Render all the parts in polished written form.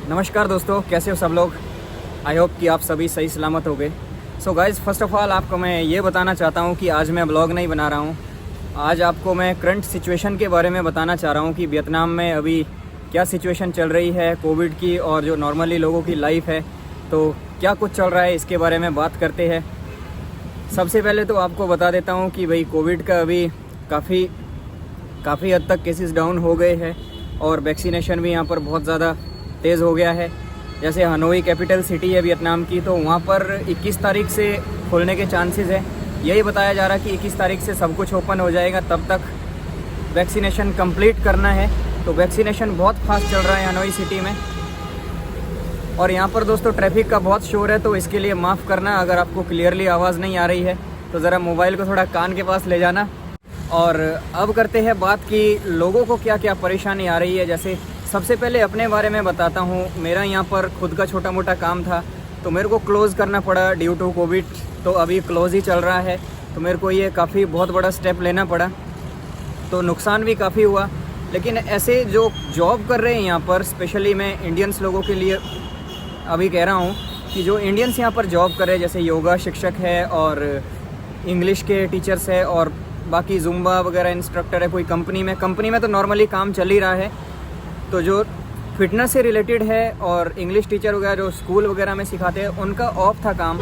नमस्कार दोस्तों, कैसे हो सब लोग। आई होप कि आप सभी सही सलामत हो गए। So guys, first of all आपको मैं ये बताना चाहता हूँ कि आज मैं ब्लॉग नहीं बना रहा हूँ। आज आपको मैं करंट सिचुएशन के बारे में बताना चाह रहा हूँ कि वियतनाम में अभी क्या सिचुएशन चल रही है कोविड की, और जो नॉर्मली लोगों की लाइफ है तो क्या कुछ चल रहा है, इसके बारे में बात करते हैं। सबसे पहले तो आपको बता देता हूँ कि भाई कोविड का अभी काफ़ी हद तक केसेस डाउन हो गए हैं और वैक्सीनेशन भी यहाँ पर बहुत ज़्यादा तेज़ हो गया है। जैसे हनोई कैपिटल सिटी है वियतनाम की, तो वहाँ पर 21 तारीख से खुलने के चांसेस है। यही बताया जा रहा है कि 21 तारीख से सब कुछ ओपन हो जाएगा, तब तक वैक्सीनेशन कंप्लीट करना है। तो वैक्सीनेशन बहुत फास्ट चल रहा है हनोई सिटी में। और यहाँ पर दोस्तों ट्रैफिक का बहुत शोर है, तो इसके लिए माफ़ करना अगर आपको क्लियरली आवाज़ नहीं आ रही है तो ज़रा मोबाइल को थोड़ा कान के पास ले जाना। और अब करते हैं बात कि लोगों को क्या क्या परेशानी आ रही है। जैसे सबसे पहले अपने बारे में बताता हूँ। मेरा यहाँ पर खुद का छोटा मोटा काम था, तो मेरे को क्लोज़ करना पड़ा ड्यू टू कोविड। तो अभी क्लोज़ ही चल रहा है, तो मेरे को ये काफ़ी बहुत बड़ा स्टेप लेना पड़ा, तो नुकसान भी काफ़ी हुआ। लेकिन ऐसे जो जॉब कर रहे हैं यहाँ पर, स्पेशली मैं इंडियंस लोगों के लिए अभी कह रहा हूँ कि जो इंडियंस यहाँ पर जॉब कर रहे हैं, जैसे योगा शिक्षक है और इंग्लिश के टीचर्स है और बाकी जुम्बा वगैरह इंस्ट्रक्टर है, कोई कंपनी में तो नॉर्मली काम चल ही रहा है। तो जो फिटनेस से रिलेटेड है और इंग्लिश टीचर वगैरह जो स्कूल वगैरह में सिखाते हैं, उनका ऑफ था काम,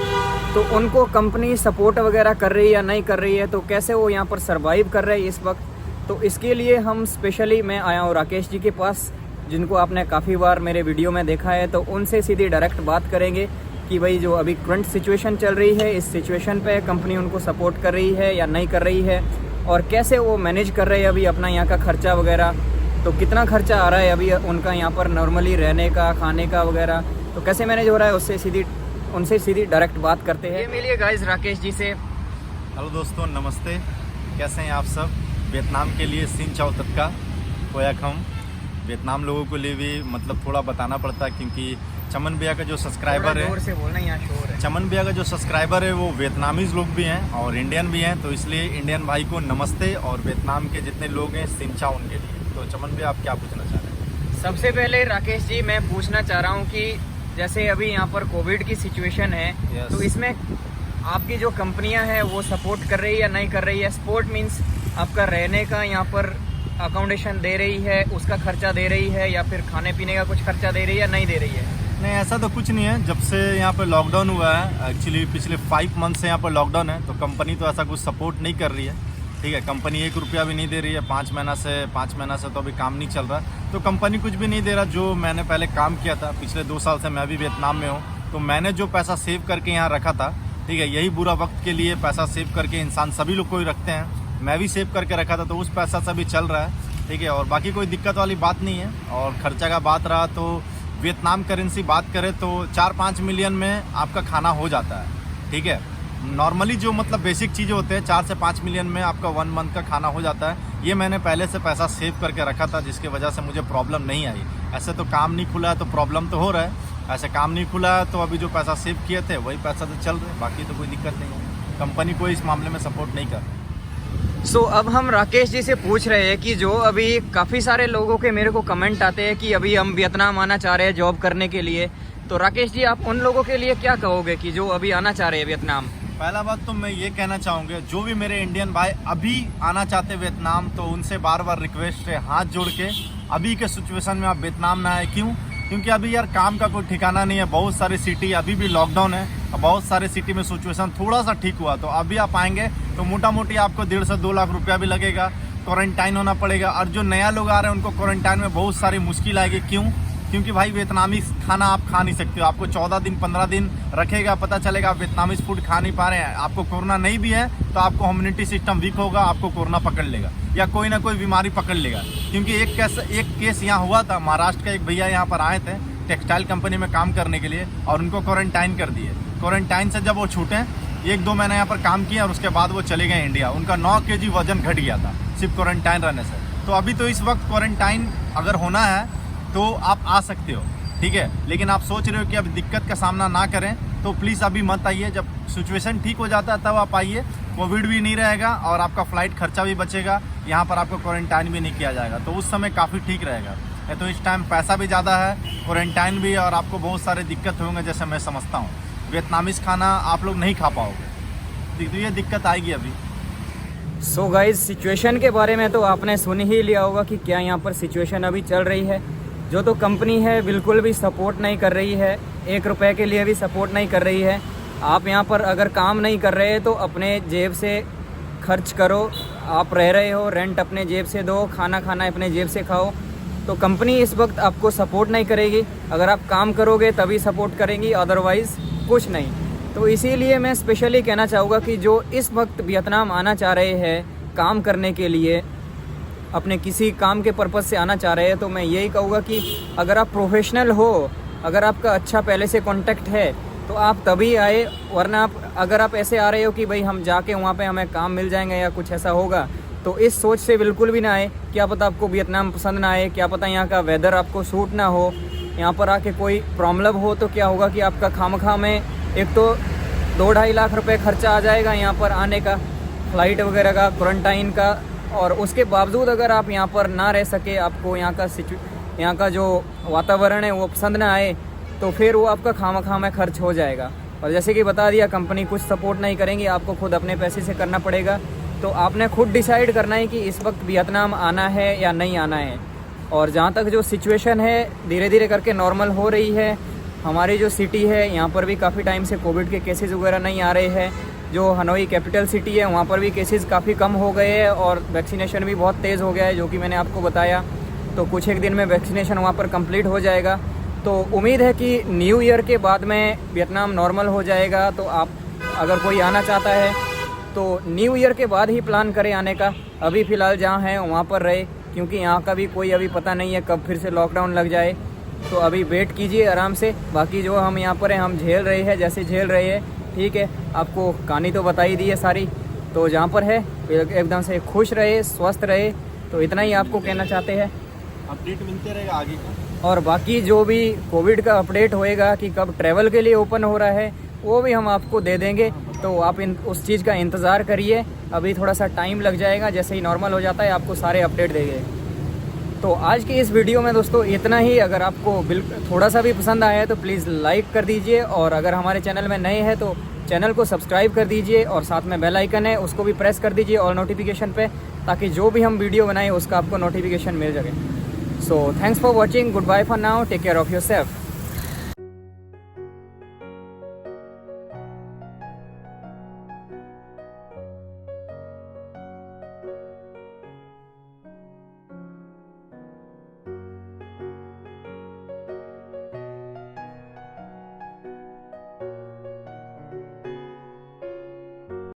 तो उनको कंपनी सपोर्ट वगैरह कर रही है या नहीं कर रही है, तो कैसे वो यहाँ पर सर्वाइव कर रहे हैं इस वक्त। तो इसके लिए हम स्पेशली मैं आया हूँ राकेश जी के पास, जिनको आपने काफ़ी बार मेरे वीडियो में देखा है। तो उनसे सीधी डायरेक्ट बात करेंगे कि भाई जो अभी करंट सिचुएशन चल रही है, इस सिचुएशन पे कंपनी उनको सपोर्ट कर रही है या नहीं कर रही है, और कैसे वो मैनेज कर रहे हैं अभी अपना यहाँ का खर्चा वगैरह। तो कितना खर्चा आ रहा है अभी उनका यहाँ पर नॉर्मली रहने का, खाने का वगैरह, तो कैसे मैनेज हो रहा है, उनसे सीधी डायरेक्ट बात करते हैं। ये मिलिए गाइस राकेश जी से। हेलो दोस्तों, नमस्ते। कैसे हैं आप सब। वियतनाम के लिए सिन चाओ तत्का कोयाक हम। वियतनाम लोगों के लिए भी मतलब थोड़ा बताना पड़ता है, क्योंकि चमन भैया का जो सब्सक्राइबर है, से बोलना, यहाँ शोर है। चमन भैया का जो सब्सक्राइबर है वो वियतनामीज लोग भी हैं और इंडियन भी हैं, तो इसलिए इंडियन भाई को नमस्ते, और वियतनाम के जितने लोग हैं सिन चाओ उनके लिए। तो चमन भैया आप क्या पूछना चाह रहे हैं। सबसे पहले राकेश जी मैं पूछना चाह रहा हूँ कि जैसे अभी यहाँ पर कोविड की सिचुएशन है, तो इसमें आपकी जो कंपनियाँ हैं वो सपोर्ट कर रही है या नहीं कर रही है। सपोर्ट मीन्स आपका रहने का यहाँ पर अकोमोडेशन दे रही है, उसका खर्चा दे रही है, या फिर खाने पीने का कुछ खर्चा दे रही है या नहीं दे रही है। नहीं, ऐसा तो कुछ नहीं है। जब से यहाँ पर लॉकडाउन हुआ है, एक्चुअली पिछले 5 मंथ से यहाँ पर लॉकडाउन है, तो कंपनी तो ऐसा कुछ सपोर्ट नहीं कर रही है। ठीक है, कंपनी 1 रुपया भी नहीं दे रही है 5 महीना से तो अभी काम नहीं चल रहा, तो कंपनी कुछ भी नहीं दे रहा। जो मैंने पहले काम किया था पिछले 2 साल से, मैं भी वियतनाम में हूँ, तो मैंने जो पैसा सेव करके यहाँ रखा था, ठीक है, यही बुरा वक्त के लिए पैसा सेव करके इंसान सभी लोग को ही रखते हैं, मैं भी सेव करके रखा था, तो उस पैसा से भी चल रहा है। ठीक है, और बाकी कोई दिक्कत वाली बात नहीं है। और खर्चा का बात रहा तो वियतनाम करेंसी बात करें तो 4-5 मिलियन में आपका खाना हो जाता है। ठीक है, नॉर्मली जो मतलब बेसिक चीज़ें होते हैं 4 से 5 मिलियन में आपका 1 मंथ का खाना हो जाता है। ये मैंने पहले से पैसा सेव करके रखा था, जिसकी वजह से मुझे प्रॉब्लम नहीं आई। ऐसे तो काम नहीं खुला है तो प्रॉब्लम तो हो रहा है, ऐसे काम नहीं खुला है तो अभी जो पैसा सेव किए थे वही पैसा तो चल रहे, बाकी तो कोई दिक्कत नहीं है। कंपनी कोई इस मामले में सपोर्ट नहीं कर रही। सो अब हम राकेश जी से पूछ रहे हैं कि जो अभी काफ़ी सारे लोगों के मेरे को कमेंट आते हैं कि अभी हम वियतनाम आना चाह रहे हैं जॉब करने के लिए, तो राकेश जी आप उन लोगों के लिए क्या कहोगे कि जो अभी आना चाह रहे हैं वियतनाम। पहला बात तो मैं ये कहना चाहूँगा, जो भी मेरे इंडियन भाई अभी आना चाहते वियतनाम, तो उनसे बार बार रिक्वेस्ट है, हाथ जोड़ के अभी के सिचुएशन में आप वियतनाम ना आए। क्यों? क्योंकि अभी यार काम का कोई ठिकाना नहीं है। बहुत सारी सिटी अभी भी लॉकडाउन है, बहुत सारे सिटी में सिचुएशन थोड़ा सा ठीक हुआ, तो अभी आप आएंगे तो मोटा मोटी आपको 1.5 से 2 लाख रुपया भी लगेगा, क्वारंटाइन होना पड़ेगा। और जो नया लोग आ रहे हैं उनको क्वारंटाइन में बहुत सारी मुश्किल आएगी। क्यों? क्योंकि भाई वियतनामी खाना आप खा नहीं सकते हो, आपको 14 दिन 15 दिन रखेगा, पता चलेगा आप वियतनामी फूड खा नहीं पा रहे हैं। आपको कोरोना नहीं भी है तो आपको इम्यूनिटी सिस्टम वीक होगा, आपको कोरोना पकड़ लेगा या कोई ना कोई बीमारी पकड़ लेगा। क्योंकि एक केस यहाँ हुआ था, महाराष्ट्र का एक भैया यहाँ पर आए थे टेक्सटाइल कंपनी में काम करने के लिए, और उनको क्वारंटाइन कर दिए। क्वारंटाइन से जब वो छूटे, 1-2 महीने यहाँ पर काम किया और उसके बाद वो चले गए इंडिया। उनका 9 kg वजन घट गया था सिर्फ क्वारंटाइन रहने से। तो अभी तो इस वक्त क्वारंटाइन अगर होना है तो आप आ सकते हो, ठीक है, लेकिन आप सोच रहे हो कि अब दिक्कत का सामना ना करें तो प्लीज़ अभी मत आइए। जब सिचुएशन ठीक हो जाता है तब आप आइए, कोविड भी नहीं रहेगा और आपका फ्लाइट खर्चा भी बचेगा, यहाँ पर आपको क्वारंटाइन भी नहीं किया जाएगा, तो उस समय काफ़ी ठीक रहेगा। नहीं तो इस टाइम पैसा भी ज़्यादा है, क्वारंटाइन भी है और आपको बहुत सारे दिक्कत होंगे जैसे मैं समझता हूँ। वियतनामीज खाना आप लोग नहीं खा पाओगे, तो ये दिक्कत आएगी अभी। सो गाइज सिचुएशन के बारे में तो आपने सुन ही लिया होगा कि क्या यहाँ पर सिचुएशन अभी चल रही है। जो तो कंपनी है बिल्कुल भी सपोर्ट नहीं कर रही है, 1 रुपए के लिए भी सपोर्ट नहीं कर रही है। आप यहाँ पर अगर काम नहीं कर रहे तो अपने जेब से खर्च करो, आप रह रहे हो रेंट अपने जेब से दो, खाना खाना अपने जेब से खाओ। तो कंपनी इस वक्त आपको सपोर्ट नहीं करेगी, अगर आप काम करोगे तभी सपोर्ट करेंगी, अदरवाइज़ कुछ नहीं। तो इसीलिए मैं स्पेशली कहना चाहूँगा कि जो इस वक्त वियतनाम आना चाह रहे हैं काम करने के लिए, अपने किसी काम के पर्पज़ से आना चाह रहे हैं, तो मैं यही कहूँगा कि अगर आप प्रोफेशनल हो, अगर आपका अच्छा पहले से कॉन्टैक्ट है तो आप तभी आए, वरना अगर आप ऐसे आ रहे हो कि भाई हम जाके वहाँ पे हमें काम मिल जाएंगे या कुछ ऐसा होगा, तो इस सोच से बिल्कुल भी ना आए। क्या पता आपको वियतनाम पसंद ना आए, क्या पता यहाँ का वेदर आपको सूट ना हो, यहाँ पर आके कोई प्रॉब्लम हो, तो क्या होगा कि आपका खामखा में एक तो 2-2.5 लाख रुपए खर्चा आ जाएगा यहाँ पर आने का, फ़्लाइट वगैरह का, क्वारंटाइन का। और उसके बावजूद अगर आप यहाँ पर ना रह सके, आपको यहाँ का जो वातावरण है वो पसंद ना आए, तो फिर वो आपका खामखा में खर्च हो जाएगा। और जैसे कि बता दिया, कंपनी कुछ सपोर्ट नहीं करेंगी, आपको खुद अपने पैसे से करना पड़ेगा। तो आपने खुद डिसाइड करना है कि इस वक्त वियतनाम आना है या नहीं आना है। और जहाँ तक जो सिचुएशन है धीरे धीरे करके नॉर्मल हो रही है। हमारी जो सिटी है यहाँ पर भी काफ़ी टाइम से कोविड के केसेस वगैरह नहीं आ रहे हैं। जो हनोई कैपिटल सिटी है वहाँ पर भी केसेस काफ़ी कम हो गए हैं और वैक्सीनेशन भी बहुत तेज़ हो गया है, जो कि मैंने आपको बताया। तो कुछ एक दिन में वैक्सीनेशन वहाँ पर कंप्लीट हो जाएगा। तो उम्मीद है कि न्यू ईयर के बाद में वियतनाम नॉर्मल हो जाएगा। तो आप अगर कोई आना चाहता है तो न्यू ईयर के बाद ही प्लान करें आने का। अभी फ़िलहाल जहाँ हैं वहाँ पर रहे, क्योंकि यहाँ का भी कोई अभी पता नहीं है कब फिर से लॉकडाउन लग जाए। तो अभी वेट कीजिए आराम से। बाकी जो हम यहाँ पर हैं हम झेल रहे हैं जैसे झेल रहे हैं, ठीक है। आपको कहानी तो बता ही दी है सारी। तो जहाँ पर है एकदम से खुश रहे, स्वस्थ रहे। तो इतना ही आपको कहना चाहते हैं। अपडेट मिलते रहेगा आगे का। और बाकी जो भी कोविड का अपडेट होएगा कि कब ट्रैवल के लिए ओपन हो रहा है, वो भी हम आपको दे देंगे। तो आप उस चीज़ का इंतज़ार करिए। अभी थोड़ा सा टाइम लग जाएगा, जैसे ही नॉर्मल हो जाता है आपको सारे अपडेट देंगे। तो आज की इस वीडियो में दोस्तों इतना ही। अगर आपको थोड़ा सा भी पसंद आया है तो प्लीज़ लाइक कर दीजिए, और अगर हमारे चैनल में नए हैं तो चैनल को सब्सक्राइब कर दीजिए, और साथ में बेल आइकन है उसको भी प्रेस कर दीजिए ऑल नोटिफिकेशन पे, ताकि जो भी हम वीडियो बनाएं उसका आपको नोटिफिकेशन मिल जाए। So thanks for watching, goodbye for now, take care of yourself.